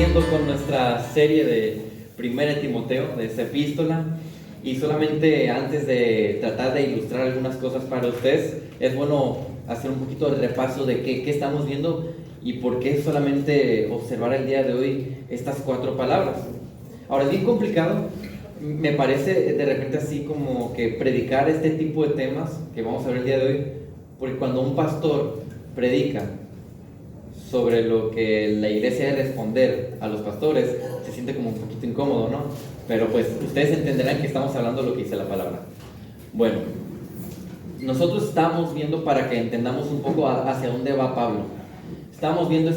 siguiendo con nuestra serie de 1 Timoteo, de esa epístola, y solamente antes de tratar de ilustrar algunas cosas para ustedes, es bueno hacer un poquito de repaso de qué estamos viendo y por qué solamente observar el día de hoy estas 4 palabras. Ahora, es bien complicado, me parece de repente así como que predicar este tipo de temas que vamos a ver el día de hoy, porque cuando un pastor predica sobre lo que la iglesia debe responder a los pastores, se siente como un poquito incómodo, ¿no? Pero pues ustedes entenderán que estamos hablando de lo que dice la palabra. Bueno, nosotros estamos viendo, para que entendamos un poco hacia dónde va Pablo, estamos viendo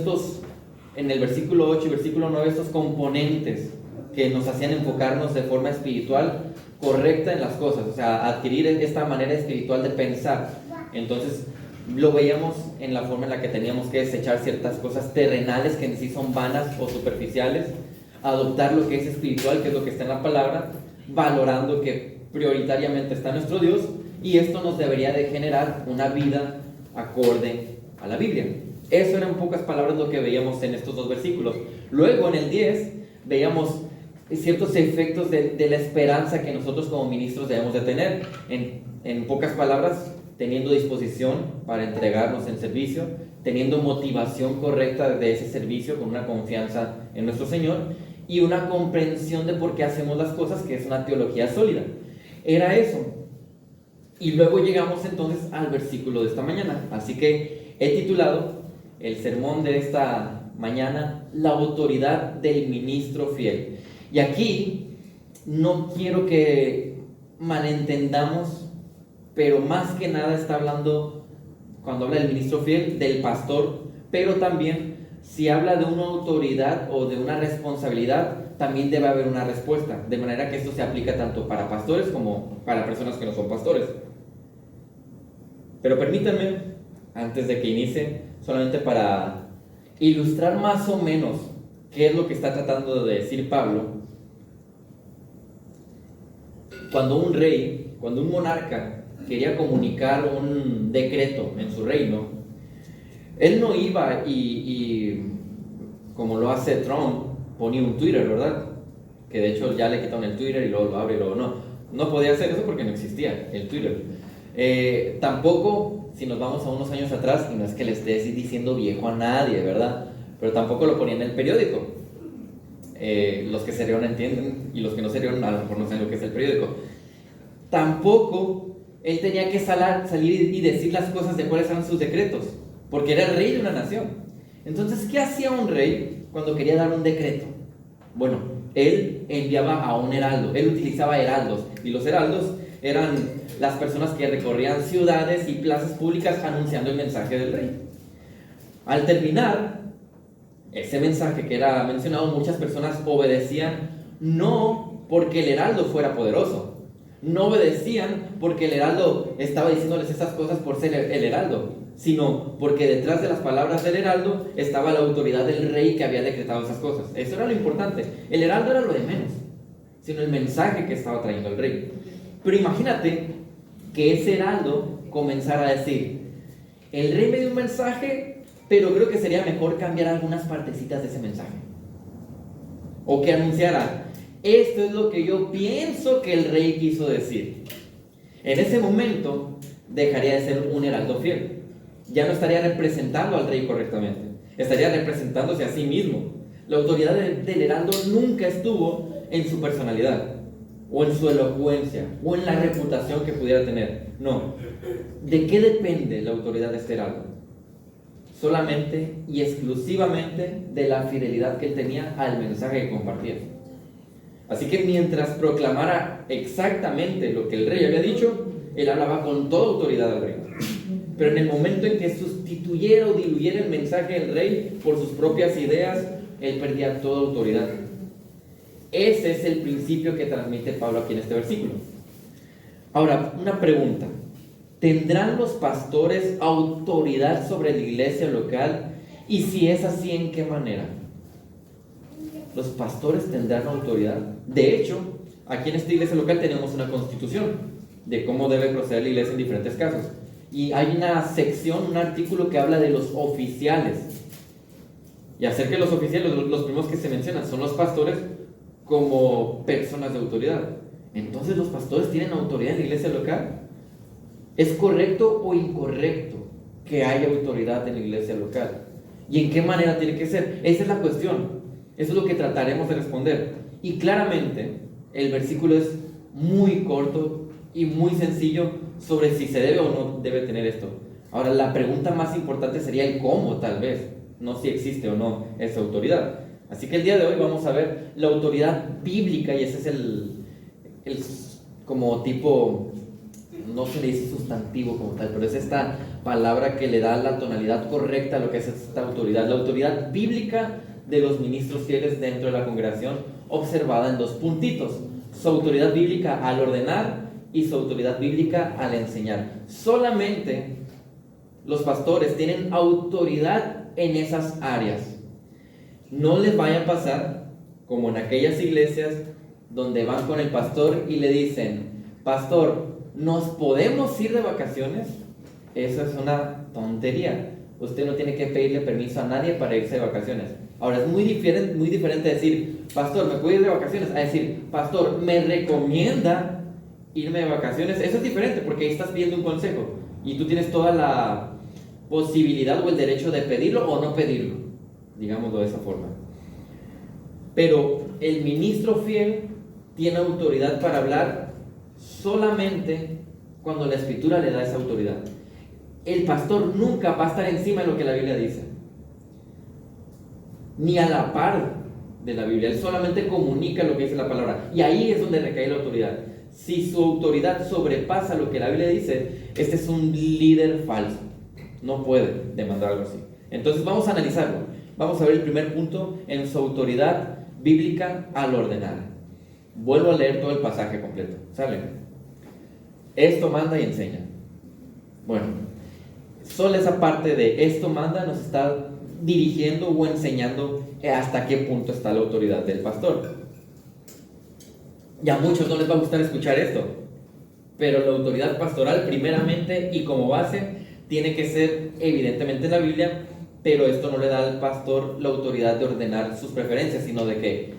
en el versículo 8 y versículo 9, estos componentes que nos hacían enfocarnos de forma espiritual correcta en las cosas, o sea, adquirir esta manera espiritual de pensar. Entonces lo veíamos en la forma en la que teníamos que desechar ciertas cosas terrenales que en sí son vanas o superficiales, adoptar lo que es espiritual, que es lo que está en la palabra, valorando que prioritariamente está nuestro Dios, y esto nos debería de generar una vida acorde a la Biblia. Eso era en pocas palabras lo que veíamos en estos 2 versículos. Luego en el 10 veíamos ciertos efectos de la esperanza que nosotros como ministros debemos de tener. En pocas palabras, teniendo disposición para entregarnos en servicio, teniendo motivación correcta de ese servicio con una confianza en nuestro Señor y una comprensión de por qué hacemos las cosas, que es una teología sólida. Era eso. Y luego llegamos entonces al versículo de esta mañana. Así que he titulado el sermón de esta mañana: la autoridad del ministro fiel. Y aquí no quiero que malentendamos, pero más que nada está hablando, cuando habla del ministro fiel, del pastor, pero también si habla de una autoridad o de una responsabilidad, también debe haber una respuesta, de manera que esto se aplica tanto para pastores como para personas que no son pastores. Pero permítanme, antes de que inicie, solamente para ilustrar más o menos qué es lo que está tratando de decir Pablo. Cuando un rey, cuando un monarca quería comunicar un decreto en su reino, él no iba y como lo hace Trump, ponía un Twitter, ¿verdad? Que de hecho ya le quitaron el Twitter y luego lo abre y luego no podía hacer eso porque no existía el Twitter. Tampoco, si nos vamos a unos años atrás, y no es que le esté diciendo viejo a nadie, ¿verdad? Pero tampoco lo ponía en el periódico. Los que se rieron entienden, y los que no se rieron a lo mejor no saben lo que es el periódico. Tampoco él tenía que salir y decir las cosas de cuáles eran sus decretos, porque era el rey de una nación. Entonces, ¿qué hacía un rey cuando quería dar un decreto? Bueno, él enviaba a un heraldo, él utilizaba heraldos, y los heraldos eran las personas que recorrían ciudades y plazas públicas anunciando el mensaje del rey. Al terminar ese mensaje que era mencionado, muchas personas obedecían, no porque el heraldo fuera poderoso, no obedecían porque el heraldo estaba diciéndoles esas cosas por ser el heraldo, sino porque detrás de las palabras del heraldo estaba la autoridad del rey que había decretado esas cosas. Eso era lo importante. El heraldo era lo de menos, sino el mensaje que estaba trayendo el rey. Pero imagínate que ese heraldo comenzara a decir: el rey me dio un mensaje, pero creo que sería mejor cambiar algunas partecitas de ese mensaje. O que anunciara: esto es lo que yo pienso que el rey quiso decir. En ese momento dejaría de ser un heraldo fiel. Ya no estaría representando al rey correctamente, estaría representándose a sí mismo. La autoridad del heraldo nunca estuvo en su personalidad, o en su elocuencia, o en la reputación que pudiera tener. No. ¿De qué depende la autoridad de este heraldo? Solamente y exclusivamente de la fidelidad que él tenía al mensaje que compartía. Así que mientras proclamara exactamente lo que el rey había dicho, él hablaba con toda autoridad al rey. Pero en el momento en que sustituyera o diluyera el mensaje del rey por sus propias ideas, él perdía toda autoridad. Ese es el principio que transmite Pablo aquí en este versículo. Ahora, una pregunta: ¿tendrán los pastores autoridad sobre la iglesia local? Y si es así, ¿en qué manera? Los pastores tendrán autoridad. De hecho, aquí en esta iglesia local tenemos una constitución de cómo debe proceder la iglesia en diferentes casos. Y hay una sección, un artículo que habla de los oficiales. y hacer que los oficiales, los primeros que se mencionan, son los pastores como personas de autoridad. Entonces, ¿los pastores tienen autoridad en la iglesia local? ¿Es correcto o incorrecto que haya autoridad en la iglesia local? ¿Y en qué manera tiene que ser? Esa es la cuestión. Eso es lo que trataremos de responder. Y claramente, el versículo es muy corto y muy sencillo sobre si se debe o no debe tener esto. Ahora, la pregunta más importante sería el cómo, tal vez, no si existe o no esa autoridad. Así que el día de hoy vamos a ver la autoridad bíblica, y ese es el como tipo, no se le dice sustantivo como tal, pero es esta palabra que le da la tonalidad correcta a lo que es esta autoridad. La autoridad bíblica de los ministros fieles dentro de la congregación, observada en 2 puntitos: su autoridad bíblica al ordenar y su autoridad bíblica al enseñar. Solamente los pastores tienen autoridad en esas áreas. No les vaya a pasar como en aquellas iglesias donde van con el pastor y le dicen: pastor, ¿nos podemos ir de vacaciones? Eso es una tontería. Usted no tiene que pedirle permiso a nadie para irse de vacaciones. Ahora, es muy diferente decir: pastor, ¿me puedo ir de vacaciones?, a decir: pastor, ¿me recomienda irme de vacaciones? Eso es diferente, porque ahí estás pidiendo un consejo y tú tienes toda la posibilidad o el derecho de pedirlo o no pedirlo, digámoslo de esa forma. Pero el ministro fiel tiene autoridad para hablar solamente cuando la Escritura le da esa autoridad. El pastor nunca va a estar encima de lo que la Biblia dice, ni a la par de la Biblia. Él solamente comunica lo que dice la palabra, y ahí es donde recae la autoridad. Si su autoridad sobrepasa lo que la Biblia dice, este es un líder falso, no puede demandar algo así. Entonces vamos a analizarlo. Vamos a ver el primer punto en su autoridad bíblica al ordenar. Vuelvo a leer todo el pasaje completo. ¿Sale? Esto manda y enseña. Bueno, solo esa parte de esto manda nos está dirigiendo o enseñando hasta qué punto está la autoridad del pastor. Y a muchos no les va a gustar escuchar esto, pero la autoridad pastoral, primeramente y como base, tiene que ser evidentemente en la Biblia, pero esto no le da al pastor la autoridad de ordenar sus preferencias, sino de que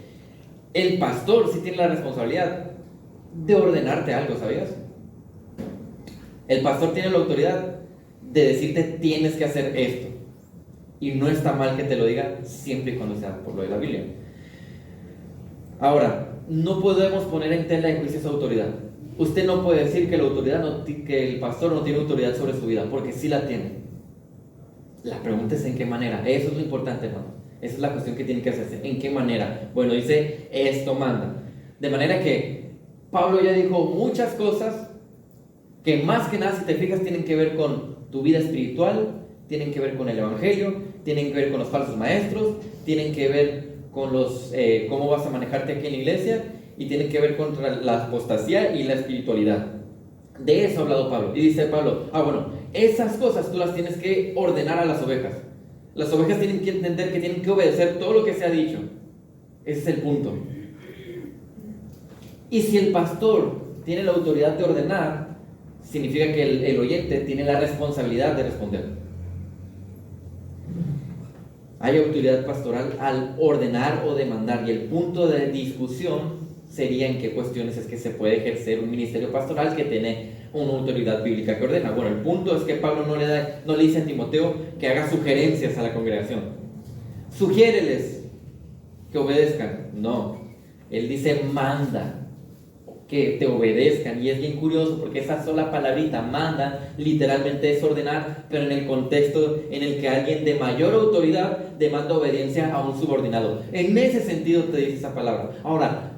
el pastor sí tiene la responsabilidad de ordenarte algo, ¿sabías? El pastor tiene la autoridad de decirte: tienes que hacer esto, y no está mal que te lo diga siempre y cuando sea por lo de la Biblia. Ahora, no podemos poner en tela de juicio esa autoridad. Usted no puede decir que que el pastor no tiene autoridad sobre su vida, porque sí la tiene. La pregunta es en qué manera. Eso es lo importante, hermano. Esa es la cuestión que tiene que hacerse. ¿En qué manera? Bueno, dice: esto manda. De manera que Pablo ya dijo muchas cosas que, más que nada, si te fijas, tienen que ver con tu vida espiritual, tienen que ver con el evangelio, tienen que ver con los falsos maestros, tienen que ver con cómo vas a manejarte aquí en la iglesia, y tienen que ver contra la apostasía y la espiritualidad. De eso ha hablado Pablo. Y dice Pablo: bueno, esas cosas tú las tienes que ordenar a las ovejas. Las ovejas tienen que entender que tienen que obedecer todo lo que se ha dicho. Ese es el punto. Y si el pastor tiene la autoridad de ordenar, significa que el oyente tiene la responsabilidad de responder. Hay autoridad pastoral al ordenar o demandar, y el punto de discusión sería en qué cuestiones es que se puede ejercer un ministerio pastoral que tiene una autoridad bíblica que ordena. Bueno, el punto es que Pablo no le dice a Timoteo que haga sugerencias a la congregación. Sugiéreles que obedezcan. No, él dice: manda que te obedezcan. Y es bien curioso, porque esa sola palabrita, manda, literalmente es ordenar, pero en el contexto en el que alguien de mayor autoridad demanda obediencia a un subordinado. En ese sentido te dice esa palabra. Ahora,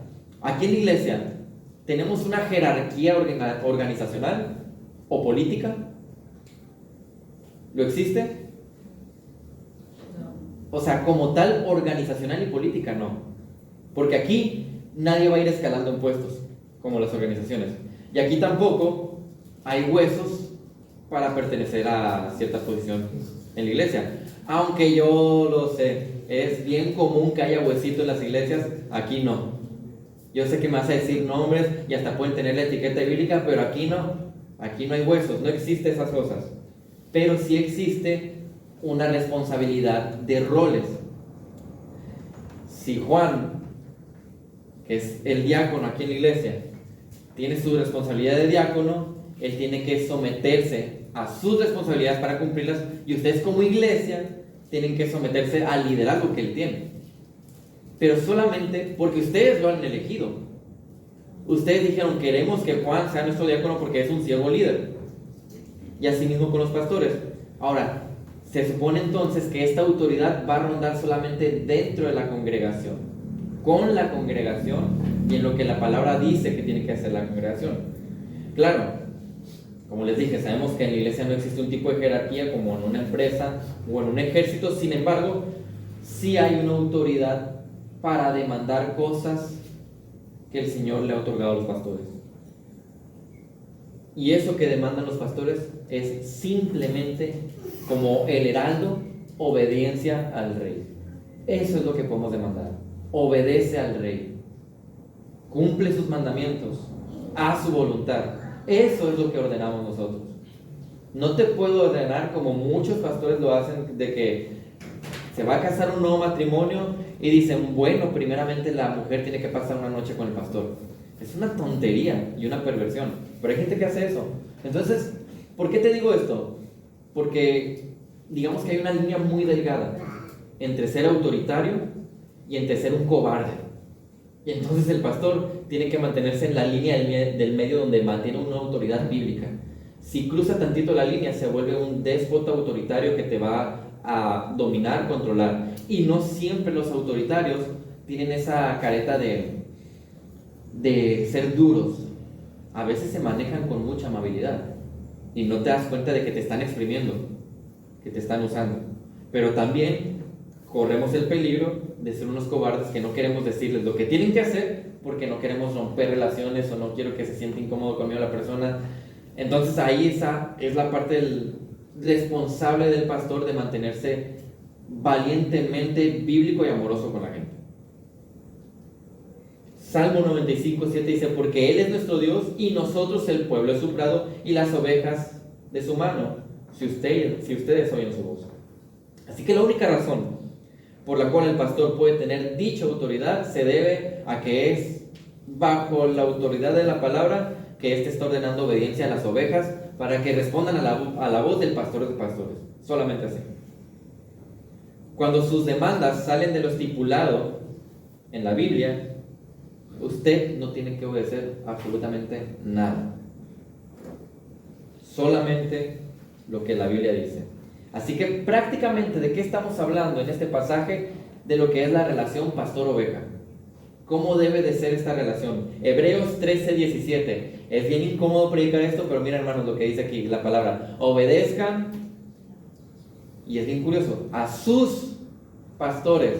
aquí en la iglesia, ¿tenemos una jerarquía organizacional o política? ¿Lo existe? No. O sea, como tal, organizacional y política, no. Porque aquí nadie va a ir escalando en puestos como las organizaciones. Y aquí tampoco hay huesos para pertenecer a cierta posición en la iglesia. Aunque yo lo sé, es bien común que haya huesitos en las iglesias, aquí no. Yo sé que me vas a decir nombres y hasta pueden tener la etiqueta bíblica, pero aquí no hay huesos, no existen esas cosas. Pero sí existe una responsabilidad de roles. si Juan, que es el diácono aquí en la iglesia, tiene su responsabilidad de diácono, él tiene que someterse a sus responsabilidades para cumplirlas, y ustedes como iglesia tienen que someterse al liderazgo que él tiene. Pero solamente porque ustedes lo han elegido. Ustedes dijeron, queremos que Juan sea nuestro diácono porque es un siervo líder. Y así mismo con los pastores. Ahora, se supone entonces que esta autoridad va a rondar solamente dentro de la congregación, con la congregación y en lo que la palabra dice que tiene que hacer la congregación. Claro, como les dije, sabemos que en la iglesia no existe un tipo de jerarquía como en una empresa o en un ejército. Sin embargo, sí hay una autoridad para demandar cosas que el Señor le ha otorgado a los pastores. Y eso que demandan los pastores es simplemente, como el heraldo, obediencia al rey. Eso es lo que podemos demandar. Obedece al rey. Cumple sus mandamientos. Haz su voluntad. Eso es lo que ordenamos nosotros. No te puedo ordenar como muchos pastores lo hacen, de que se va a casar un nuevo matrimonio y dicen, bueno, primeramente la mujer tiene que pasar una noche con el pastor. Es una tontería y una perversión, pero hay gente que hace eso. Entonces, ¿por qué te digo esto? Porque digamos que hay una línea muy delgada entre ser autoritario y entre ser un cobarde. Y entonces el pastor tiene que mantenerse en la línea del medio, donde mantiene una autoridad bíblica. Si cruza tantito la línea, se vuelve un déspota autoritario que te va a dominar, controlar. Y no siempre los autoritarios tienen esa careta de ser duros. A veces se manejan con mucha amabilidad y no te das cuenta de que te están exprimiendo, que te están usando. Pero también corremos el peligro de ser unos cobardes que no queremos decirles lo que tienen que hacer porque no queremos romper relaciones o no quiero que se sienta incómodo conmigo la persona. Entonces ahí esa es la parte del responsable del pastor, de mantenerse valientemente bíblico y amoroso con la gente. Salmo 95:7 dice, porque Él es nuestro Dios y nosotros el pueblo de su prado y las ovejas de su mano, si ustedes oyen su voz. Así que la única razón por la cual el pastor puede tener dicha autoridad se debe a que es bajo la autoridad de la palabra que éste está ordenando obediencia a las ovejas para que respondan a la voz del pastor de pastores. Solamente así. Cuando sus demandas salen de lo estipulado en la Biblia, usted no tiene que obedecer absolutamente nada. Solamente lo que la Biblia dice. Así que prácticamente, ¿de qué estamos hablando en este pasaje? De lo que es la relación pastor-oveja. ¿Cómo debe de ser esta relación? Hebreos 13:17. Es bien incómodo predicar esto, pero mira, hermanos, lo que dice aquí la palabra. Obedezcan, y es bien curioso, a sus pastores.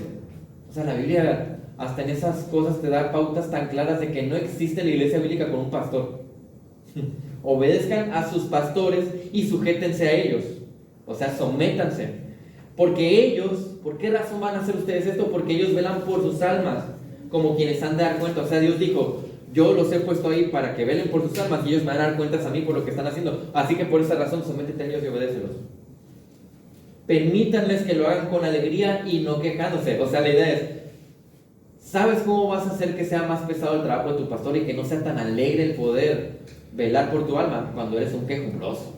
O sea, la Biblia hasta en esas cosas te da pautas tan claras de que no existe la iglesia bíblica con un pastor. Obedezcan a sus pastores y sujétense a ellos. O sea, sométanse. Porque ellos, ¿por qué razón van a hacer ustedes esto? Porque ellos velan por sus almas, como quienes han de dar cuenta. O sea, Dios dijo, yo los he puesto ahí para que velen por sus almas y ellos me van a dar cuentas a mí por lo que están haciendo. Así que por esa razón, sométete a ellos y obedécelos. Permítanles que lo hagan con alegría y no quejándose. O sea, la idea es, ¿sabes cómo vas a hacer que sea más pesado el trabajo de tu pastor y que no sea tan alegre el poder velar por tu alma cuando eres un quejumbroso?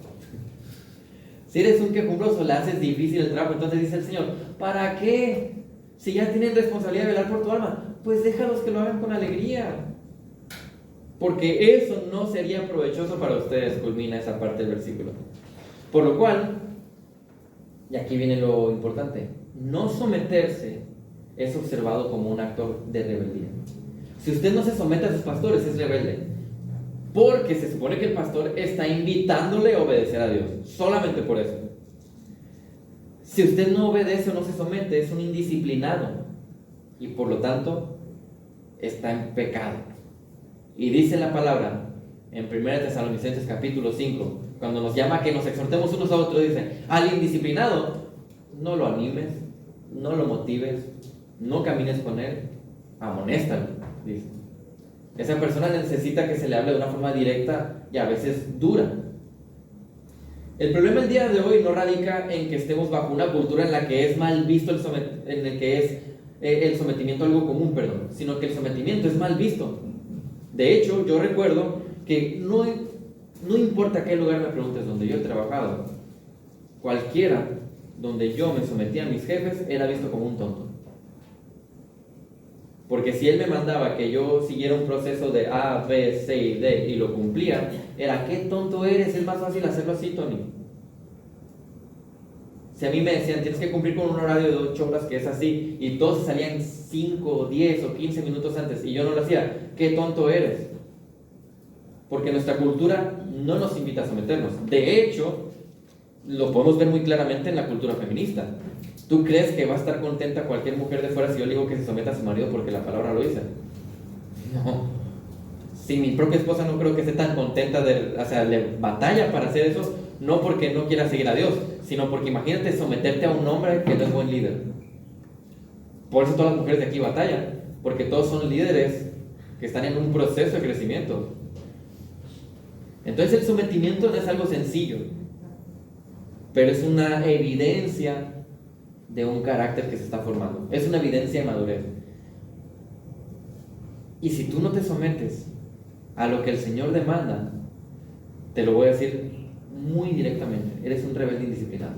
Si eres un quejumbroso, le haces difícil el trabajo. Entonces dice el Señor, ¿para qué? Si ya tienen responsabilidad de velar por tu alma, pues déjalos que lo hagan con alegría. Porque eso no sería provechoso para ustedes, culmina esa parte del versículo. Por lo cual, y aquí viene lo importante, no someterse es observado como un acto de rebeldía. Si usted no se somete a sus pastores, es rebelde. Porque se supone que el pastor está invitándole a obedecer a Dios. Solamente por eso. Si usted no obedece o no se somete, es un indisciplinado. Y por lo tanto, está en pecado. Y dice la palabra en 1 Tesalonicenses capítulo 5, cuando nos llama a que nos exhortemos unos a otros, dice, al indisciplinado, no lo animes, no lo motives, no camines con él, amonéstalo, dice. Esa persona necesita que se le hable de una forma directa y a veces dura. El problema el día de hoy no radica en que estemos bajo una cultura en la que es mal visto en el que es el sometimiento a algo común, perdón, sino que el sometimiento es mal visto. De hecho, yo recuerdo que no importa qué lugar me preguntes donde yo he trabajado, cualquiera donde yo me sometía a mis jefes era visto como un tonto. Porque si él me mandaba que yo siguiera un proceso de A, B, C y D y lo cumplía, era, ¿qué tonto eres? Es más fácil hacerlo así, Tony. Si a mí me decían, tienes que cumplir con un horario de 8 horas que es así, y todos salían 5, 10 o 15 minutos antes, y yo no lo hacía, ¿qué tonto eres? Porque nuestra cultura no nos invita a someternos. De hecho, lo podemos ver muy claramente en la cultura feminista. ¿Tú crees que va a estar contenta cualquier mujer de fuera si yo le digo que se someta a su marido porque la palabra lo dice? No. Si mi propia esposa no creo que esté tan contenta, le batalla para hacer eso, no porque no quiera seguir a Dios, sino porque imagínate someterte a un hombre que no es buen líder. Por eso todas las mujeres de aquí batallan, porque todos son líderes que están en un proceso de crecimiento. Entonces el sometimiento no es algo sencillo, pero es una evidencia de un carácter que se está formando. Es una evidencia de madurez. Y si tú no te sometes a lo que el Señor demanda, te lo voy a decir muy directamente, eres un rebelde indisciplinado.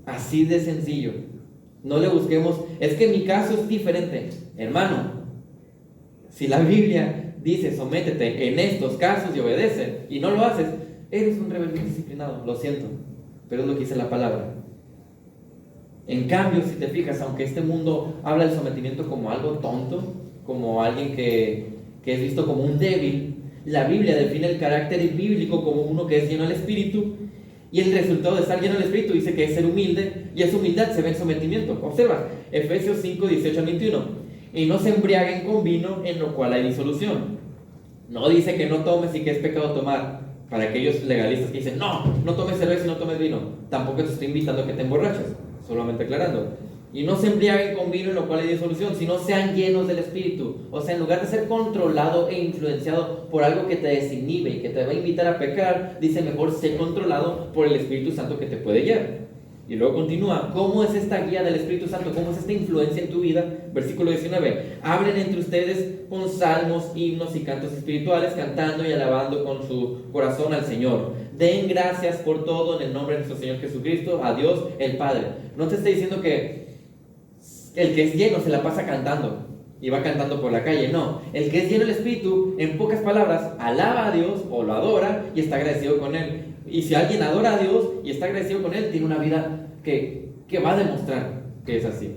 Así de sencillo. No le busquemos, es que mi caso es diferente. Hermano, si la Biblia dice sométete en estos casos y obedece, y no lo haces, eres un rebelde indisciplinado. Lo siento, pero es lo que dice la palabra. En cambio, si te fijas, aunque este mundo habla del sometimiento como algo tonto, como alguien que es visto como un débil, la Biblia define el carácter bíblico como uno que es lleno del Espíritu, y el resultado de estar lleno del Espíritu dice que es ser humilde, y esa humildad se ve en sometimiento. Observa, Efesios 5, 18 al 21. Y no se embriaguen con vino, en lo cual hay disolución. No dice que no tomes y que es pecado tomar. Para aquellos legalistas que dicen, no tomes cerveza y no tomes vino. Tampoco te estoy invitando a que te emborraches, solamente aclarando. Y no se embriaguen con vino, en lo cual hay disolución, sino sean llenos del Espíritu. O sea, en lugar de ser controlado e influenciado por algo que te desinhibe y que te va a invitar a pecar, dice mejor sé controlado por el Espíritu Santo que te puede guiar. Y luego continúa, ¿cómo es esta guía del Espíritu Santo? ¿Cómo es esta influencia en tu vida? Versículo 19, hablen entre ustedes con salmos, himnos y cantos espirituales, cantando y alabando con su corazón al Señor. Den gracias por todo en el nombre de nuestro Señor Jesucristo, a Dios el Padre. No te estoy diciendo que el que es lleno se la pasa cantando y va cantando por la calle, no. El que es lleno del Espíritu, en pocas palabras, alaba a Dios o lo adora y está agradecido con Él. Y si alguien adora a Dios y está agradecido con Él, tiene una vida que va a demostrar que es así.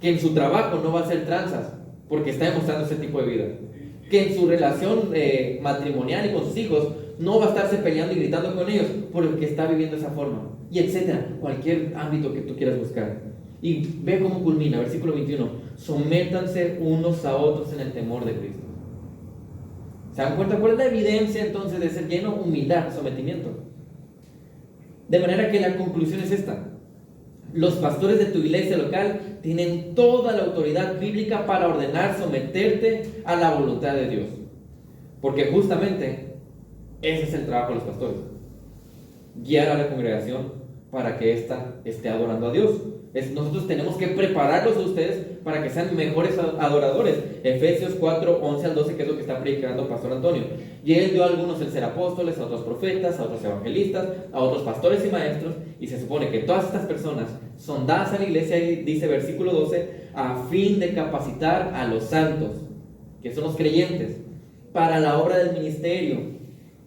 Que en su trabajo no va a hacer tranzas, porque está demostrando ese tipo de vida. Que en su relación matrimonial y con sus hijos no va a estarse peleando y gritando con ellos, porque está viviendo esa forma. Y etcétera, cualquier ámbito que tú quieras buscar. Y ve cómo culmina, versículo 21. Sométanse unos a otros en el temor de Cristo. ¿Se dan cuenta cuál es la evidencia entonces de ser lleno? Humildad, sometimiento. De manera que la conclusión es esta. Los pastores de tu iglesia local tienen toda la autoridad bíblica para ordenar someterte a la voluntad de Dios. Porque justamente ese es el trabajo de los pastores. Guiar a la congregación para que ésta esté adorando a Dios. Nosotros tenemos que prepararlos a ustedes para que sean mejores adoradores. Efesios 4, 11 al 12, que es lo que está predicando Pastor Antonio. Y él dio a algunos el ser apóstoles, a otros profetas, a otros evangelistas, a otros pastores y maestros. Y se supone que todas estas personas son dadas a la iglesia, y dice versículo 12, a fin de capacitar a los santos, que son los creyentes, para la obra del ministerio.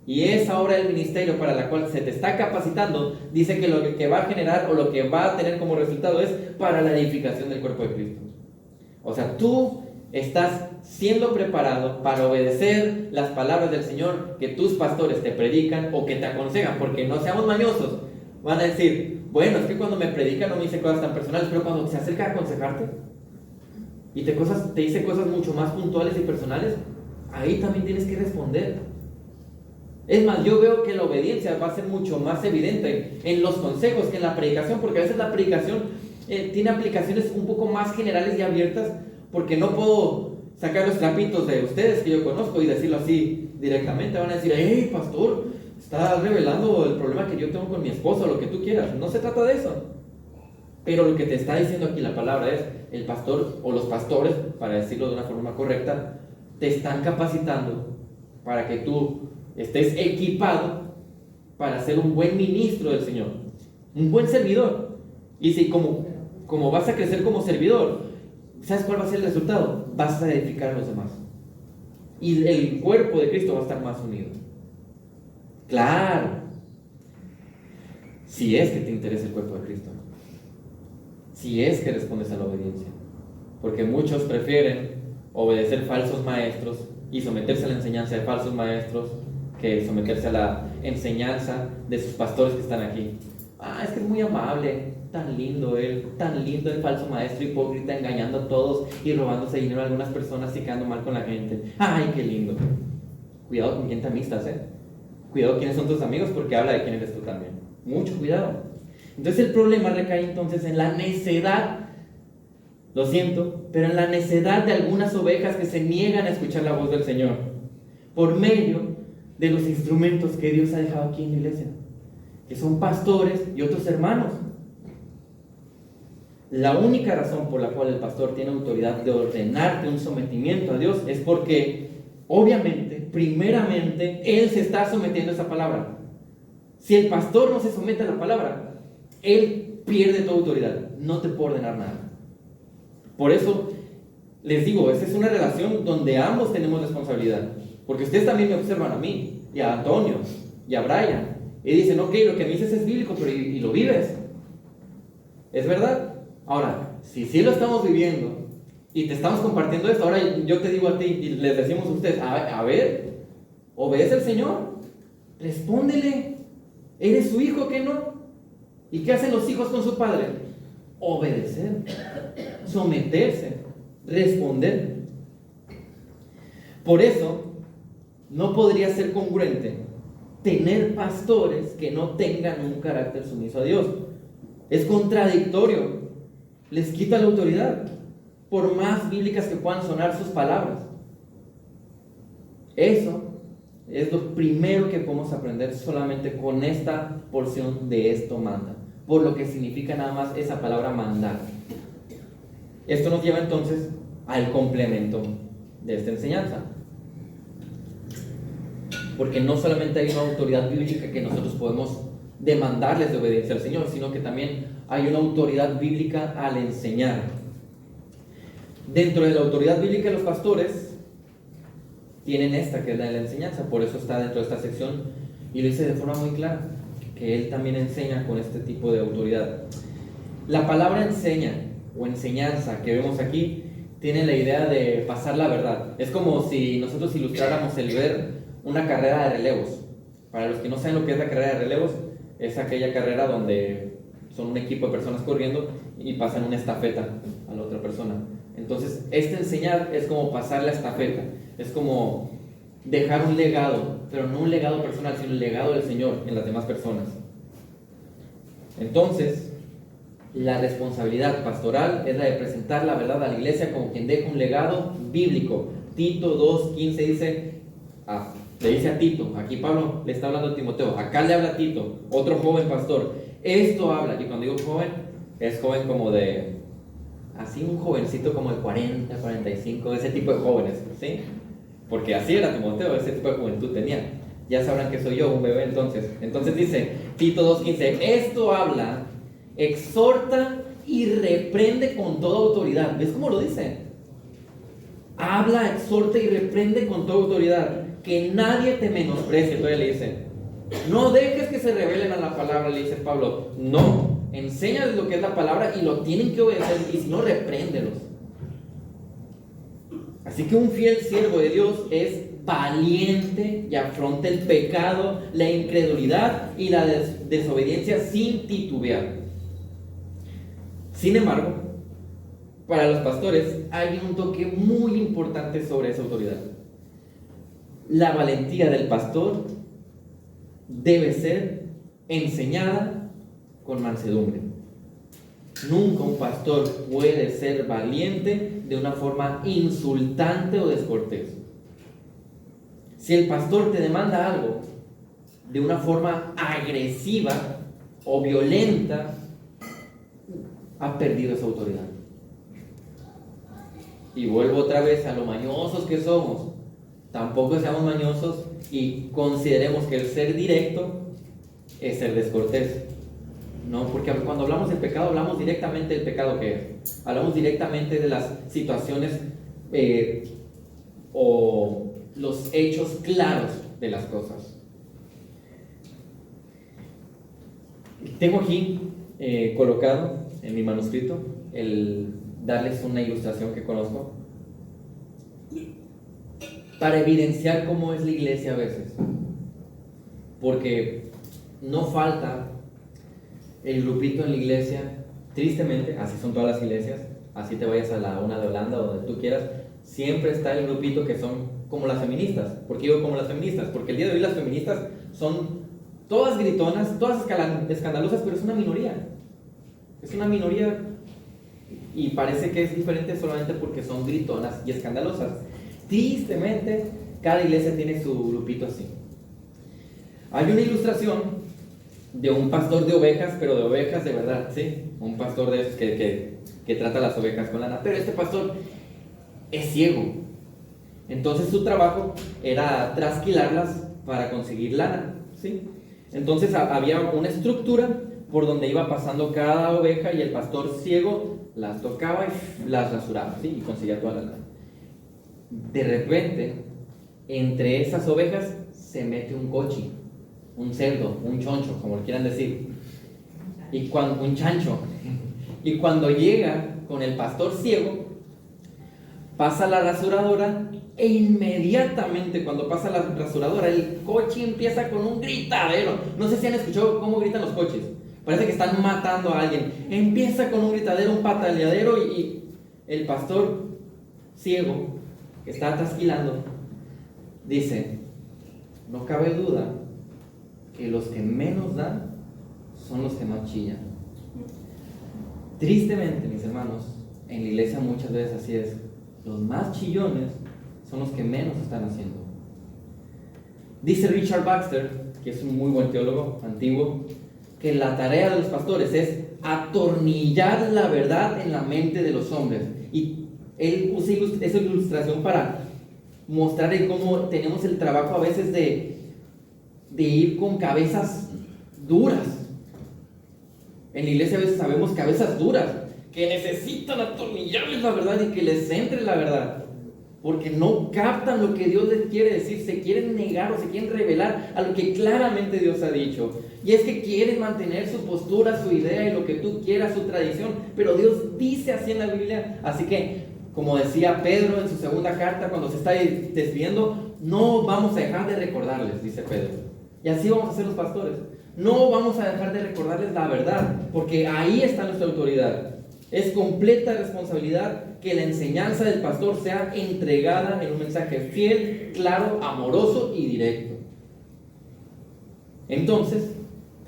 Y esa obra del ministerio para la cual se te está capacitando, dice que lo que va a generar o lo que va a tener como resultado es para la edificación del cuerpo de Cristo. O sea, tú estás siendo preparado para obedecer las palabras del Señor que tus pastores te predican o que te aconsejan, porque no seamos mañosos. Van a decir, bueno, es que cuando me predican no me dice cosas tan personales, pero cuando se acerca a aconsejarte y te dice cosas mucho más puntuales y personales, ahí también tienes que responder. Es más, yo veo que la obediencia va a ser mucho más evidente en los consejos que en la predicación, porque a veces la predicación tiene aplicaciones un poco más generales y abiertas, porque no puedo sacar los trapitos de ustedes que yo conozco y decirlo así directamente. Van a decir, hey, pastor, está revelando el problema que yo tengo con mi esposo, lo que tú quieras. No se trata de eso. Pero lo que te está diciendo aquí la palabra es, el pastor o los pastores, para decirlo de una forma correcta, te están capacitando para que tú estés equipado para ser un buen ministro del Señor, un buen servidor. Y si como vas a crecer como servidor, ¿sabes cuál va a ser el resultado? Vas a edificar a los demás. Y el cuerpo de Cristo va a estar más unido. Claro, si es que te interesa el cuerpo de Cristo, si es que respondes a la obediencia, porque muchos prefieren obedecer falsos maestros y someterse a la enseñanza de falsos maestros que someterse a la enseñanza de sus pastores que están aquí. Es que es muy amable, tan lindo el falso maestro hipócrita, engañando a todos y robándose dinero a algunas personas y quedando mal con la gente. ¡Ay, qué lindo! Cuidado con quién te amistas, Cuidado quiénes son tus amigos, porque habla de quién eres tú también. Mucho cuidado. Entonces el problema recae entonces en la necedad, lo siento, pero en la necedad de algunas ovejas que se niegan a escuchar la voz del Señor por medio de los instrumentos que Dios ha dejado aquí en la iglesia, que son pastores y otros hermanos. La única razón por la cual el pastor tiene autoridad de ordenarte un sometimiento a Dios es porque, obviamente, primeramente, él se está sometiendo a esa palabra. Si el pastor no se somete a la palabra, él pierde toda autoridad, no te puede ordenar nada. Por eso les digo, esta es una relación donde ambos tenemos responsabilidad, porque ustedes también me observan a mí, y a Antonio, y a Brian, y dicen, ok, lo que me dices es bíblico, pero ¿y lo vives? ¿Es verdad? Ahora, si sí lo estamos viviendo y te estamos compartiendo esto, ahora yo te digo a ti y les decimos a ustedes, a ver, obedece al Señor, respóndele, ¿eres su hijo que no? ¿Y qué hacen los hijos con su padre? Obedecer, someterse, responder. Por eso, no podría ser congruente tener pastores que no tengan un carácter sumiso a Dios. Es contradictorio, les quita la autoridad, por más bíblicas que puedan sonar sus palabras. Eso es lo primero que podemos aprender solamente con esta porción de esto manda, por lo que significa nada más esa palabra mandar. Esto nos lleva entonces al complemento de esta enseñanza, porque no solamente hay una autoridad bíblica que nosotros podemos demandarles de obediencia al Señor, sino que también hay una autoridad bíblica al enseñar. Dentro de la autoridad bíblica de los pastores tienen esta, que es la de la enseñanza. Por eso está dentro de esta sección y lo dice de forma muy clara, que él también enseña con este tipo de autoridad. La palabra enseña o enseñanza que vemos aquí tiene la idea de pasar la verdad. Es como si nosotros ilustráramos el ver una carrera de relevos. Para los que no saben lo que es la carrera de relevos, es aquella carrera donde son un equipo de personas corriendo y pasan una estafeta a la otra persona. Entonces, enseñar es como pasar la estafeta, es como dejar un legado, pero no un legado personal, sino el legado del Señor en las demás personas. Entonces, la responsabilidad pastoral es la de presentar la verdad a la iglesia como quien deja un legado bíblico. Tito 2:15 dice, le dice a Tito, aquí Pablo le está hablando a Timoteo, acá le habla a Tito, otro joven pastor, esto habla, y cuando digo joven, es joven como de, así un jovencito como de 40, 45, ese tipo de jóvenes, ¿sí? Porque así era Timoteo, ese tipo de juventud tenía. Ya sabrán que soy yo, un bebé entonces. Entonces dice, Tito 2:15, esto habla, exhorta y reprende con toda autoridad. ¿Ves cómo lo dice? Habla, exhorta y reprende con toda autoridad. Que nadie te menosprecie. Todavía le dice, no dejes que se rebelen a la palabra, le dice Pablo. No, enséñales lo que es la palabra y lo tienen que obedecer, y si no, repréndelos. Así que un fiel siervo de Dios es valiente y afronta el pecado, la incredulidad y la desobediencia sin titubear. Sin embargo, para los pastores hay un toque muy importante sobre esa autoridad. La valentía del pastor debe ser enseñada con mansedumbre. Nunca un pastor puede ser valiente de una forma insultante o descortés. Si el pastor te demanda algo de una forma agresiva o violenta, ha perdido esa autoridad. Y vuelvo otra vez a lo mañosos que somos. Tampoco seamos mañosos y consideremos que el ser directo es ser descortés. No, porque cuando hablamos del pecado, hablamos directamente del pecado que es. Hablamos directamente de las situaciones o los hechos claros de las cosas. Tengo aquí colocado en mi manuscrito el darles una ilustración que conozco para evidenciar cómo es la iglesia a veces, porque no falta el grupito en la iglesia, tristemente, así son todas las iglesias, así te vayas a una de Holanda o donde tú quieras, siempre está el grupito que son como las feministas. ¿Por qué digo como las feministas? Porque el día de hoy las feministas son todas gritonas, todas escandalosas, pero es una minoría. Es una minoría y parece que es diferente solamente porque son gritonas y escandalosas. Tristemente, cada iglesia tiene su grupito así. Hay una ilustración de un pastor de ovejas, pero de ovejas de verdad, ¿sí? Un pastor de esos que trata las ovejas con lana. Pero este pastor es ciego. Entonces su trabajo era trasquilarlas para conseguir lana, ¿sí? Entonces había una estructura por donde iba pasando cada oveja y el pastor ciego las tocaba y las rasuraba, ¿sí? Y conseguía toda la lana. De repente, entre esas ovejas se mete un cochi, un cerdo, un choncho, como lo quieran decir, un chancho. Y cuando llega con el pastor ciego, pasa la rasuradora e inmediatamente cuando pasa la rasuradora el coche empieza con un gritadero. No sé si han escuchado cómo gritan los coches, parece que están matando a alguien. Empieza con un gritadero, un pataleadero y el pastor ciego que está trasquilando dice: no cabe duda que los que menos dan son los que más chillan. Tristemente, mis hermanos, en la iglesia muchas veces así es. Los más chillones son los que menos están haciendo. Dice Richard Baxter, que es un muy buen teólogo antiguo, que la tarea de los pastores es atornillar la verdad en la mente de los hombres. Y él usa esa ilustración para mostrar cómo tenemos el trabajo a veces de ir con cabezas duras. En la iglesia a veces sabemos cabezas duras que necesitan atornillarles la verdad y que les entre la verdad, porque no captan lo que Dios les quiere decir, se quieren negar o se quieren revelar a lo que claramente Dios ha dicho. Y es que quieren mantener su postura, su idea y lo que tú quieras, su tradición, pero Dios dice así en la Biblia. Así que, como decía Pedro en su segunda carta cuando se está despidiendo, no vamos a dejar de recordarles, dice Pedro. Y así vamos a ser los pastores. No vamos a dejar de recordarles la verdad, porque ahí está nuestra autoridad. Es completa responsabilidad que la enseñanza del pastor sea entregada en un mensaje fiel, claro, amoroso y directo. Entonces,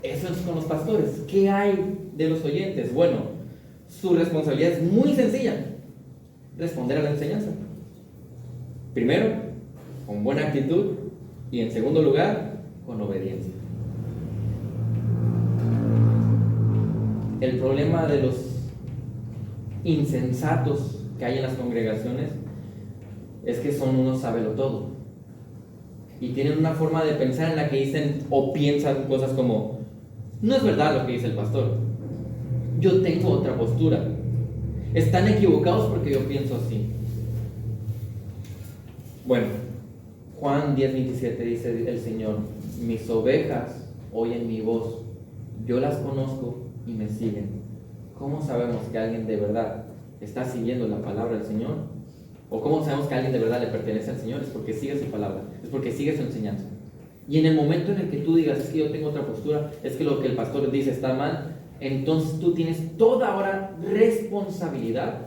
eso es con los pastores. ¿Qué hay de los oyentes? Bueno, su responsabilidad es muy sencilla: responder a la enseñanza. Primero, con buena actitud, y en segundo lugar, con obediencia. El problema de los insensatos que hay en las congregaciones es que son unos sabelotodo y tienen una forma de pensar en la que dicen o piensan cosas como: no es verdad lo que dice el pastor, yo tengo otra postura, están equivocados porque yo pienso así. Bueno, Juan 10:27 dice el Señor: mis ovejas oyen mi voz, yo las conozco y me siguen. ¿Cómo sabemos que alguien de verdad está siguiendo la palabra del Señor? ¿O cómo sabemos que alguien de verdad le pertenece al Señor? Es porque sigue su palabra, es porque sigue su enseñanza. Y en el momento en el que tú digas: es que yo tengo otra postura, es que lo que el pastor dice está mal, entonces tú tienes toda ahora responsabilidad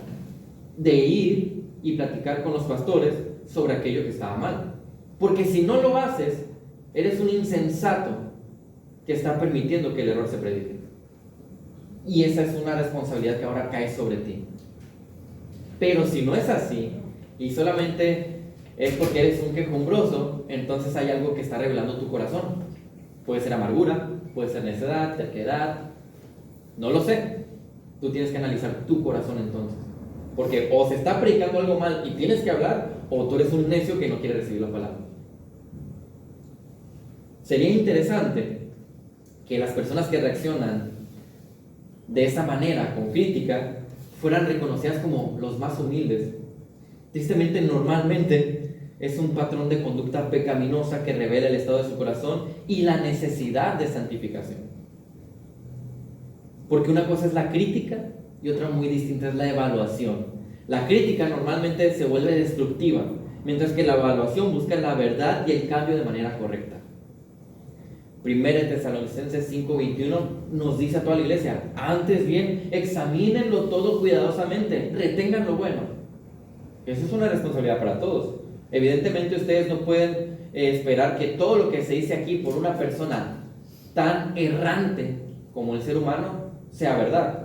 de ir y platicar con los pastores sobre aquello que estaba mal. Porque si no lo haces, eres un insensato que está permitiendo que el error se predique. Y esa es una responsabilidad que ahora cae sobre ti. Pero si no es así, y solamente es porque eres un quejumbroso, entonces hay algo que está revelando tu corazón. Puede ser amargura, puede ser necedad, terquedad, no lo sé. tú tienes que analizar tu corazón entonces. Porque o se está predicando algo mal y tienes que hablar, o tú eres un necio que no quiere recibir la palabra. Sería interesante que las personas que reaccionan de esa manera, con crítica, fueran reconocidas como los más humildes. Tristemente, normalmente es un patrón de conducta pecaminosa que revela el estado de su corazón y la necesidad de santificación. Porque una cosa es la crítica y otra muy distinta es la evaluación. La crítica normalmente se vuelve destructiva, mientras que la evaluación busca la verdad y el cambio de manera correcta. Primera de Tesalonicenses 5:21 nos dice a toda la iglesia: antes bien, examínenlo todo cuidadosamente, retengan lo bueno. Eso es una responsabilidad para todos. Evidentemente ustedes no pueden esperar que todo lo que se dice aquí por una persona tan errante como el ser humano sea verdad.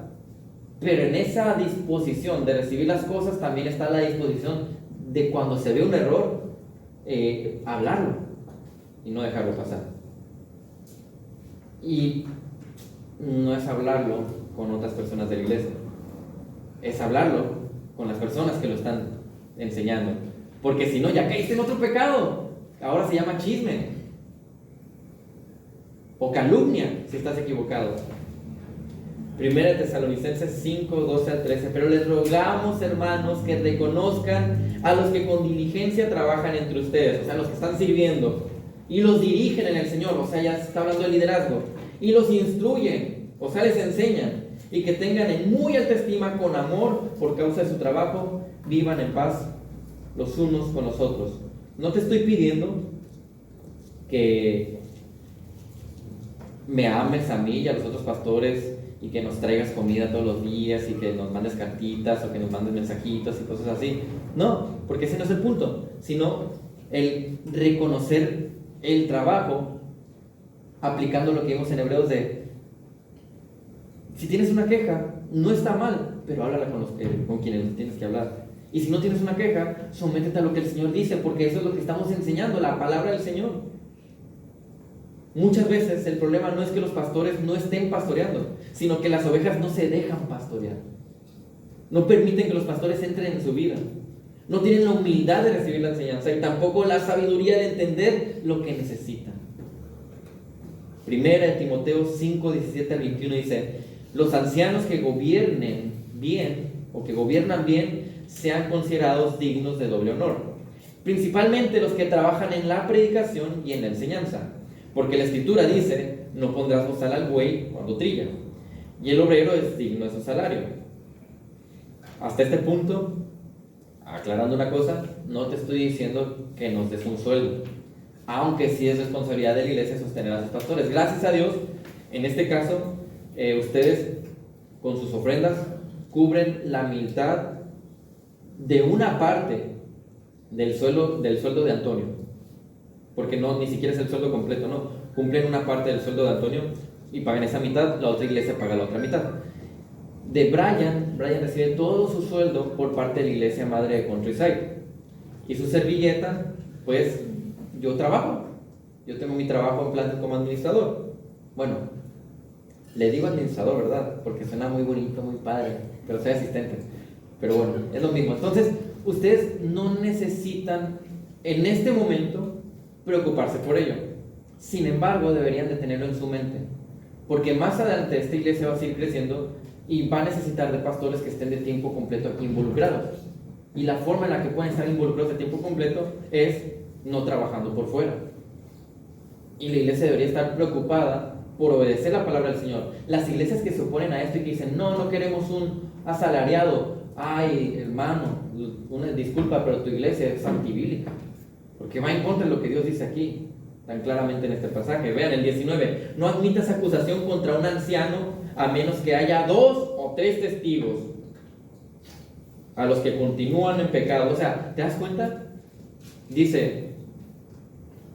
Pero en esa disposición de recibir las cosas también está la disposición de, cuando se ve un error, hablarlo y no dejarlo pasar. Y no es hablarlo con otras personas de la iglesia, es hablarlo con las personas que lo están enseñando. Porque si no, ya caíste en otro pecado. Ahora se llama chisme o calumnia si estás equivocado. Primera de Tesalonicenses 5, 12 al 13. Pero les rogamos, hermanos, que reconozcan a los que con diligencia trabajan entre ustedes, o sea, los que están sirviendo y los dirigen en el Señor, o sea, ya se está hablando de liderazgo, y los instruyen, o sea, les enseñan, y que tengan en muy alta estima con amor por causa de su trabajo, vivan en paz los unos con los otros. No te estoy pidiendo que me ames a mí y a los otros pastores y que nos traigas comida todos los días y que nos mandes cartitas o que nos mandes mensajitos y cosas así. No, porque ese no es el punto, sino el reconocer el trabajo aplicando lo que vimos en Hebreos de: si tienes una queja, no está mal, pero háblala con quienes tienes que hablar. Y si no tienes una queja, sométete a lo que el Señor dice, porque eso es lo que estamos enseñando, la palabra del Señor. Muchas veces el problema no es que los pastores no estén pastoreando, sino que las ovejas no se dejan pastorear. No permiten que los pastores entren en su vida. No tienen la humildad de recibir la enseñanza y tampoco la sabiduría de entender lo que necesitan. Primera de Timoteo 5, 17 al 21 dice: los ancianos que gobiernen bien o que gobiernan bien sean considerados dignos de doble honor, principalmente los que trabajan en la predicación y en la enseñanza, porque la Escritura dice: no pondrás bozal al buey cuando trilla, y el obrero es digno de su salario. Hasta este punto, aclarando una cosa, no te estoy diciendo que nos des un sueldo, aunque sí es responsabilidad de la iglesia sostener a sus pastores. Gracias a Dios, en este caso, ustedes con sus ofrendas cubren la mitad de una parte del sueldo de Antonio, porque no, ni siquiera es el sueldo completo, no, cumplen una parte del sueldo de Antonio y pagan esa mitad, la otra iglesia paga la otra mitad. De Brian recibe todo su sueldo por parte de la iglesia madre de Countryside, y su servilleta, pues yo tengo mi trabajo en plantas como administrador. Bueno, le digo administrador, ¿verdad? Porque suena muy bonito, muy padre, pero soy asistente. Pero bueno, es lo mismo. Entonces, ustedes no necesitan en este momento preocuparse por ello. Sin embargo, deberían de tenerlo en su mente, porque más adelante esta iglesia va a seguir creciendo y va a necesitar de pastores que estén de tiempo completo aquí involucrados. Y la forma en la que pueden estar involucrados de tiempo completo es no trabajando por fuera. Y la iglesia debería estar preocupada por obedecer la palabra del Señor. Las iglesias que se oponen a esto y que dicen: no queremos un asalariado. Ay, hermano, una disculpa, pero tu iglesia es antibíblica, porque va en contra de lo que Dios dice aquí tan claramente en este pasaje. Vean el 19: no admitas acusación contra un anciano a menos que haya 2 o 3 testigos a los que continúan en pecado. O sea, ¿te das cuenta? Dice: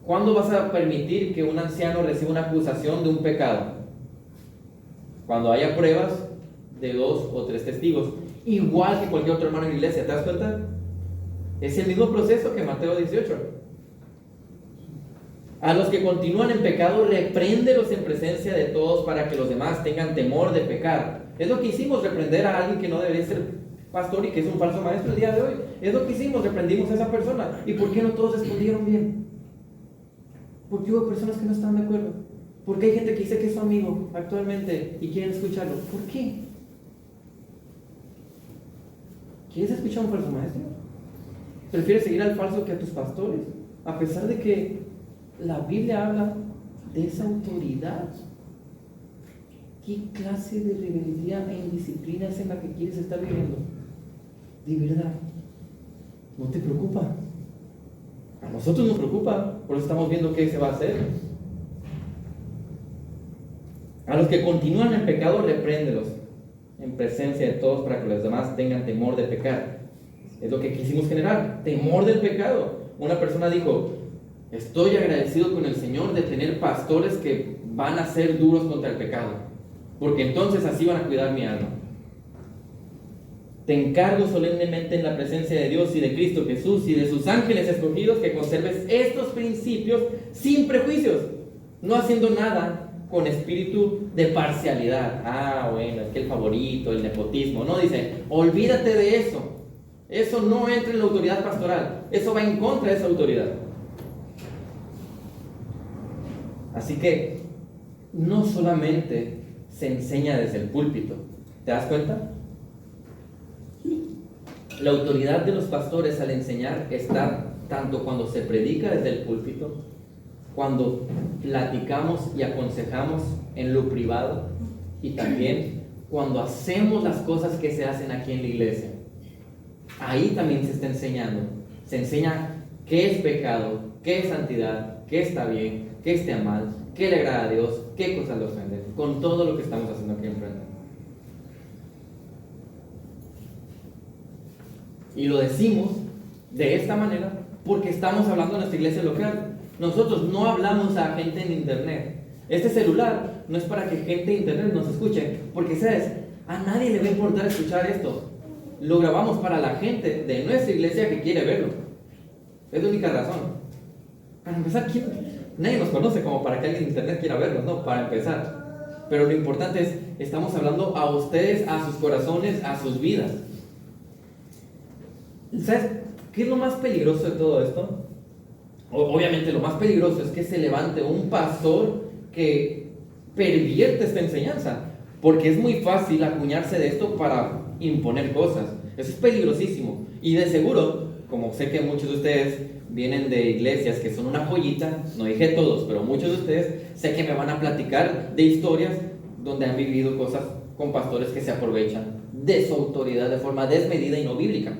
¿cuándo vas a permitir que un anciano reciba una acusación de un pecado? Cuando haya pruebas de 2 o 3 testigos, igual que cualquier otro hermano en la iglesia. ¿Te das cuenta? Es el mismo proceso que Mateo 18. A los que continúan en pecado, repréndelos en presencia de todos para que los demás tengan temor de pecar. Es lo que hicimos, reprender a alguien que no debería ser pastor y que es un falso maestro el día de hoy. Es lo que hicimos, reprendimos a esa persona. ¿Y por qué no todos respondieron bien? Porque hubo personas que no estaban de acuerdo. Porque hay gente que dice que es su amigo actualmente y quieren escucharlo. ¿Por qué? ¿Quieres escuchar a un falso maestro? ¿Prefieres seguir al falso que a tus pastores? A pesar de que la Biblia habla de esa autoridad. ¿Qué clase de rebeldía e indisciplina es en la que quieres estar viviendo? De verdad, ¿no te preocupa? A nosotros nos preocupa, por eso estamos viendo qué se va a hacer. A los que continúan en pecado, repréndelos en presencia de todos para que los demás tengan temor de pecar. Es lo que quisimos generar, temor del pecado. Una persona dijo, estoy agradecido con el Señor de tener pastores que van a ser duros contra el pecado, porque entonces así van a cuidar mi alma. Te encargo solemnemente en la presencia de Dios y de Cristo Jesús y de sus ángeles escogidos que conserves estos principios sin prejuicios, no haciendo nada con espíritu de parcialidad. Bueno, es que el favorito, el nepotismo. No, dice, olvídate de eso. Eso no entra en la autoridad pastoral. Eso va en contra de esa autoridad. Así que no solamente se enseña desde el púlpito. ¿Te das cuenta? La autoridad de los pastores al enseñar está tanto cuando se predica desde el púlpito, cuando platicamos y aconsejamos en lo privado, y también cuando hacemos las cosas que se hacen aquí en la iglesia. Ahí también se está enseñando. Se enseña qué es pecado, qué es santidad, qué está bien, qué está mal, qué le agrada a Dios, qué cosas le ofenden, con todo lo que estamos haciendo aquí enfrente. Y lo decimos de esta manera porque estamos hablando en nuestra iglesia local. Nosotros no hablamos a gente en internet. Este celular no es para que gente de internet nos escuche, porque sabes, a nadie le va a importar escuchar esto. Lo grabamos para la gente de nuestra iglesia que quiere verlo. Es la única razón. Para empezar, nadie nos conoce como para que alguien de internet quiera verlo, no, para empezar. Pero lo importante es, estamos hablando a ustedes, a sus corazones, a sus vidas. ¿Sabes qué es lo más peligroso de todo esto? Obviamente lo más peligroso es que se levante un pastor que pervierte esta enseñanza, porque es muy fácil acuñarse de esto para imponer cosas. Eso es peligrosísimo. Y de seguro, como sé que muchos de ustedes vienen de iglesias que son una joyita, no dije todos, pero muchos de ustedes sé que me van a platicar de historias donde han vivido cosas con pastores que se aprovechan de su autoridad de forma desmedida y no bíblica.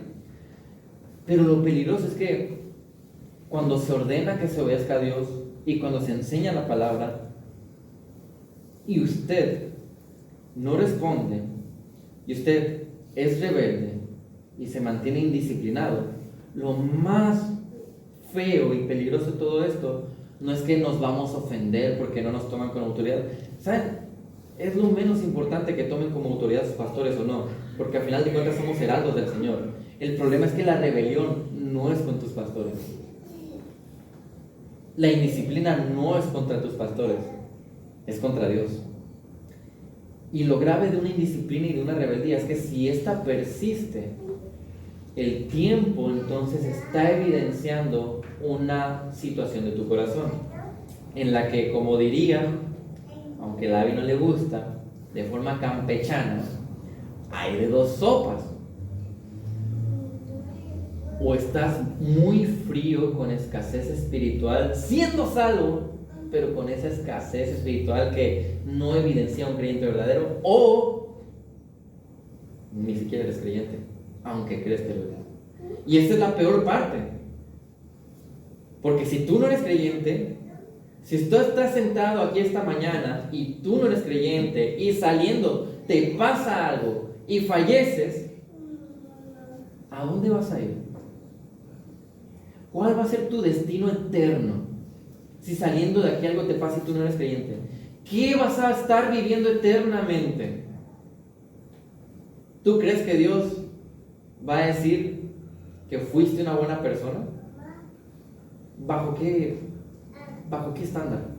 Pero lo peligroso es que cuando se ordena que se obedezca a Dios y cuando se enseña la palabra y usted no responde y usted es rebelde y se mantiene indisciplinado, lo más feo y peligroso de todo esto no es que nos vamos a ofender porque no nos toman con autoridad. ¿Saben? Es lo menos importante que tomen como autoridad sus pastores o no, porque al final de cuentas somos heraldos del Señor. El problema es que la rebelión no es con tus pastores. La indisciplina no es contra tus pastores, es contra Dios. Y lo grave de una indisciplina y de una rebeldía es que si esta persiste, el tiempo entonces está evidenciando una situación de tu corazón, en la que, como diría, aunque a David no le gusta, de forma campechana, hay de dos sopas. O estás muy frío con escasez espiritual, siendo salvo, pero con esa escasez espiritual que no evidencia un creyente verdadero, o ni siquiera eres creyente, aunque crees que lo eres. Y esa es la peor parte, porque si tú no eres creyente, si tú estás sentado aquí esta mañana y tú no eres creyente y saliendo te pasa algo y falleces, ¿a dónde vas a ir? ¿Cuál va a ser tu destino eterno si saliendo de aquí algo te pasa y tú no eres creyente? ¿Qué vas a estar viviendo eternamente? ¿Tú crees que Dios va a decir que fuiste una buena persona? ¿Bajo qué estándar?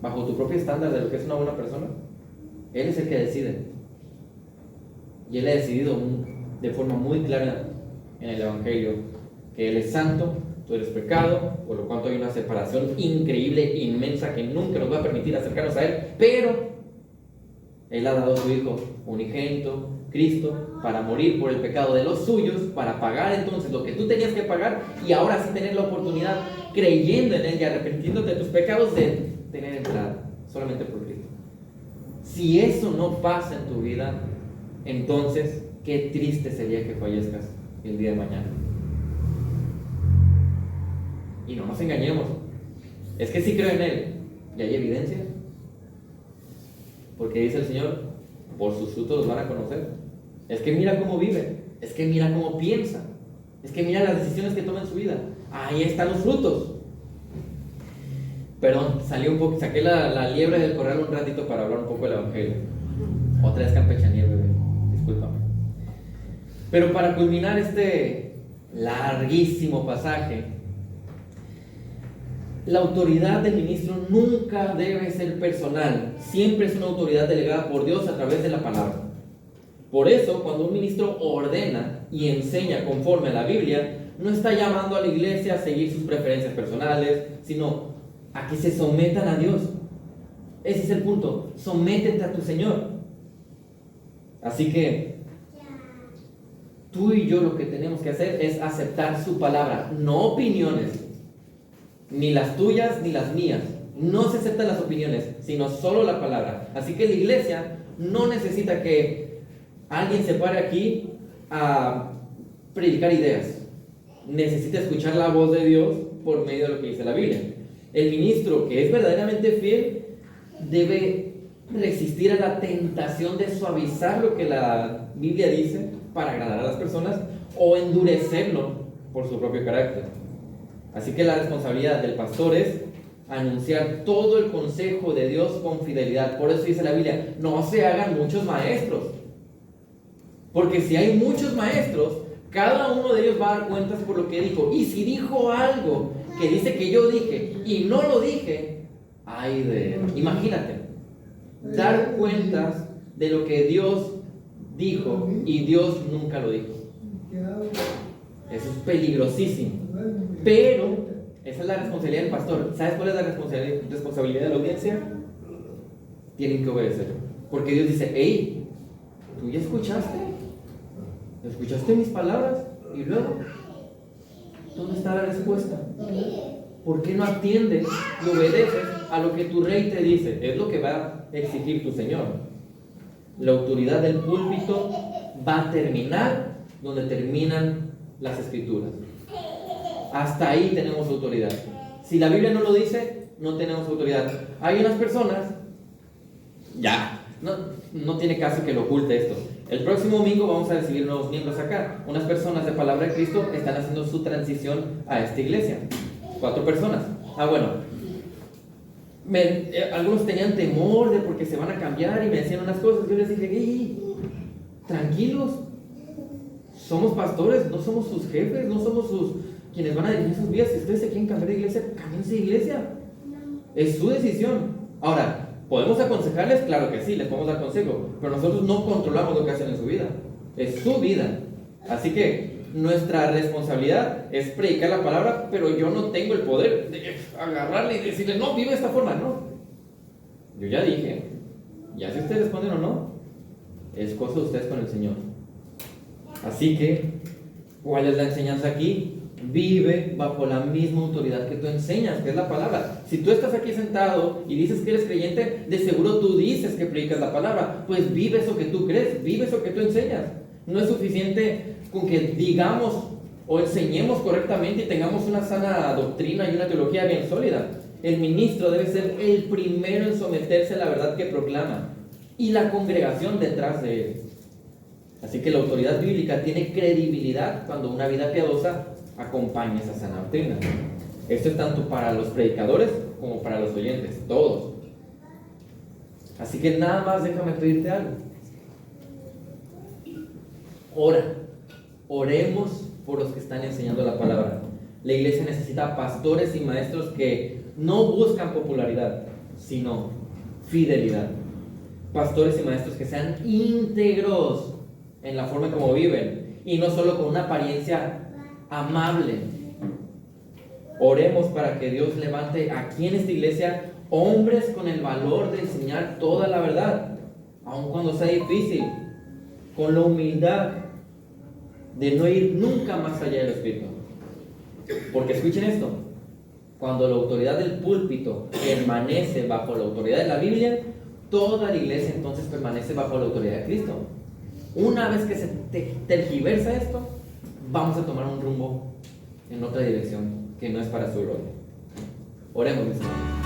¿Bajo tu propio estándar de lo que es una buena persona? Él es el que decide. Y Él ha decidido de forma muy clara en el Evangelio que Él es santo, tú eres pecado, por lo cual hay una separación increíble, inmensa, que nunca nos va a permitir acercarnos a Él, pero Él ha dado a su Hijo unigénito, Cristo, para morir por el pecado de los suyos, para pagar entonces lo que tú tenías que pagar, y ahora sí tener la oportunidad, creyendo en Él y arrepintiéndote de tus pecados, de tener entrada solamente por Cristo. Si eso no pasa en tu vida, entonces qué triste sería que fallezcas el día de mañana. Y no nos engañemos, es que sí creo en Él, y hay evidencia, porque dice el Señor, por sus frutos los van a conocer. Es que mira cómo vive, es que mira cómo piensa, es que mira las decisiones que toma en su vida. Ahí están los frutos. Perdón, salí un poco, saqué la liebre del corral un ratito para hablar un poco del Evangelio. Otra vez campechaneé, bebé, discúlpame. Pero para culminar este larguísimo pasaje, la autoridad del ministro nunca debe ser personal, siempre es una autoridad delegada por Dios a través de la palabra. Por eso, cuando un ministro ordena y enseña conforme a la Biblia, no está llamando a la iglesia a seguir sus preferencias personales, sino a que se sometan a Dios. Ese es el punto, sométete a tu Señor. Así que tú y yo lo que tenemos que hacer es aceptar su palabra, no opiniones, ni las tuyas ni las mías. No se aceptan las opiniones, sino solo la palabra. Así que la iglesia no necesita que alguien se pare aquí a predicar ideas. Necesita escuchar la voz de Dios por medio de lo que dice la Biblia. El ministro que es verdaderamente fiel debe resistir a la tentación de suavizar lo que la Biblia dice para agradar a las personas o endurecerlo por su propio carácter. Así que la responsabilidad del pastor es anunciar todo el consejo de Dios con fidelidad. Por eso dice la Biblia, no se hagan muchos maestros. Porque si hay muchos maestros, cada uno de ellos va a dar cuentas por lo que dijo. Y si dijo algo que dice que yo dije y no lo dije, ay de él. Imagínate, dar cuentas de lo que Dios dijo y Dios nunca lo dijo. Eso es peligrosísimo. Pero esa es la responsabilidad del pastor. ¿Sabes cuál es la responsabilidad de la audiencia? Tienen que obedecer. Porque Dios dice, hey, ¿tú ya escuchaste? ¿Escuchaste mis palabras? Y luego, ¿dónde está la respuesta? ¿Por qué no atiendes y obedeces a lo que tu rey te dice? Es lo que va a exigir tu Señor. La autoridad del púlpito va a terminar donde terminan las escrituras. Hasta ahí tenemos autoridad. Si la Biblia no lo dice, no tenemos autoridad. Hay unas personas, no tiene caso que lo oculte esto. El próximo domingo vamos a recibir nuevos miembros acá. Unas personas de Palabra de Cristo están haciendo su transición a esta iglesia. 4 personas. Algunos tenían temor de porque se van a cambiar y me decían unas cosas. Yo les dije, tranquilos, somos pastores, no somos sus jefes, no somos quienes van a dirigir sus vidas. Si ustedes se quieren cambiar de iglesia, cámbiense de iglesia. Es su decisión. Ahora, ¿podemos aconsejarles? Claro que sí, les podemos dar consejo, pero nosotros no controlamos lo que hacen en su vida. Es su vida. Así que nuestra responsabilidad es predicar la palabra, pero yo no tengo el poder de agarrarle y decirle, no, vive de esta forma, no. Yo ya dije, ya si ustedes responden o no, es cosa de ustedes con el Señor. Así que, ¿cuál es la enseñanza aquí? Vive bajo la misma autoridad que tú enseñas, que es la palabra. Si tú estás aquí sentado y dices que eres creyente, de seguro tú dices que predicas la palabra. Pues vive eso que tú crees, vive eso que tú enseñas. No es suficiente con que digamos o enseñemos correctamente y tengamos una sana doctrina y una teología bien sólida. El ministro debe ser el primero en someterse a la verdad que proclama y la congregación detrás de él. Así que la autoridad bíblica tiene credibilidad cuando una vida piadosa acompaña esa sana doctrina. Esto es tanto para los predicadores como para los oyentes, todos. Así que nada más déjame pedirte algo. Oremos por los que están enseñando la palabra. La iglesia necesita pastores y maestros que no buscan popularidad, sino fidelidad. Pastores y maestros que sean íntegros, en la forma en cómo viven, y no solo con una apariencia amable. Oremos para que Dios levante aquí en esta iglesia hombres con el valor de enseñar toda la verdad, aun cuando sea difícil, con la humildad de no ir nunca más allá del Espíritu. Porque escuchen esto, cuando la autoridad del púlpito permanece bajo la autoridad de la Biblia, toda la iglesia entonces permanece bajo la autoridad de Cristo. Una vez que se tergiversa esto, vamos a tomar un rumbo en otra dirección que no es para su gloria. Oremos, mis hermanos.